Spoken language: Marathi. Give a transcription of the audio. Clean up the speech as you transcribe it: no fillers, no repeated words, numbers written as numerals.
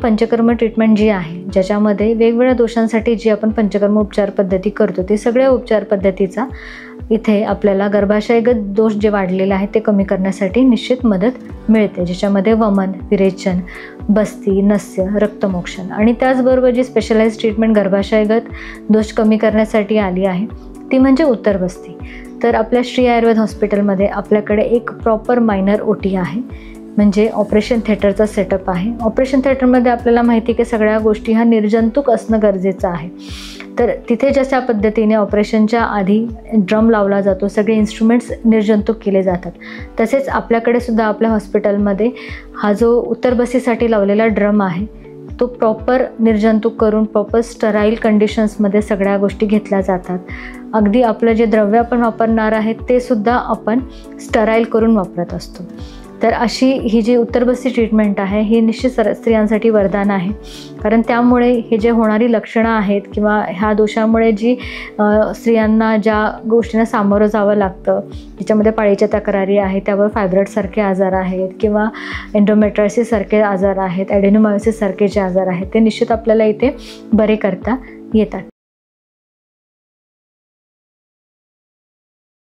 पंचकर्म ट्रीटमेंट जी आहे, ज्याच्यामध्ये वेगवेगळ्या दोषांसाठी जी आपण पंचकर्म उपचार पद्धती करतो, ते सगळ्या उपचार पद्धतीचा इथे आपल्याला गर्भाशयगत दोष जे वाढलेले आहेत ते कमी करण्यासाठी निश्चित मदत मिळते, ज्याच्यामध्ये वमन, विरेचन, बस्ती, नस्य, रक्तमोक्षण आणि त्याचबरोबर जी स्पेशलाइज ट्रीटमेंट गर्भाशयगत दोष कमी करण्यासाठी आली आहे ती म्हणजे उत्तर बस्ती. तर आपल्या श्री आयुर्वेद हॉस्पिटलमध्ये आपल्याकडे एक प्रॉपर मायनर OT आहे, म्हणजे ऑपरेशन थिएटरचा सेटअप आहे. ऑपरेशन थिएटरमध्ये आपल्याला माहिती आहे की सगळ्या गोष्टी ह्या निर्जंतुक असणं गरजेचं आहे. तर तिथे जशा पद्धतीने ऑपरेशनच्या आधी ड्रम लावला जातो, सगळे इन्स्ट्रुमेंट्स निर्जंतुक केले जातात, तसेच आपल्याकडे सुद्धा आपल्या हॉस्पिटलमध्ये हा जो उत्तर बस्तीसाठी लावलेला ड्रम आहे तो प्रॉपर निर्जंतुक करून प्रॉपर स्टराईल कंडिशन्समध्ये सगळ्या गोष्टी घेतल्या जातात. अगदी आपलं जे द्रव्य आपण वापरणार आहे ते सुद्धा आपण स्टराईल करून वापरत असतो. तर अशी ही जी उत्तर बस्ती ट्रीटमेंट आहे ही निश्चित स्त्रियांसाठी वरदान आहे, कारण त्यामुळे हे जे होणारी लक्षणं आहेत किंवा ह्या दोषामुळे जी स्त्रियांना ज्या गोष्टींना सामोरं जावं लागतं, ज्याच्यामध्ये पाळीच्या तक्रारी आहेत, त्यावर फायब्रॉइडसारखे आजार आहेत किंवा एंडोमेट्रायसिससारखे आजार आहेत, ॲडेनोमायोसिससारखे जे आजार आहेत ते निश्चित आपल्याला इथे बरे करता येतात.